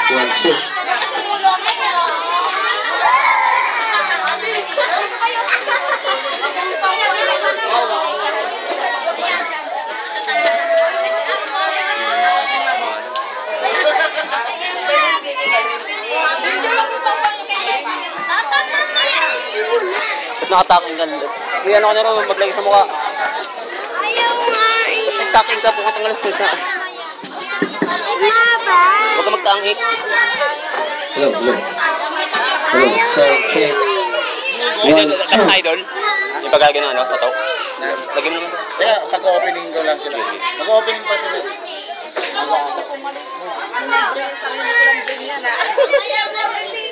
One, two. Ba't nakataking ka? Kuya, ano ka na rin maglagay sa mukha? Ayaw nga eh. Ba't nagtaking ka? Pukot ang alam mo na. Huwag ka magtangik. Hello, hello. Hello, so, check. One, two. Idol? Yung pagkagin ng ano, tato? Lagyan mo naman to. Kaya pag-opening ko lang sila. Mag-opening pa sila. Ang sarili ko lang din yan ah.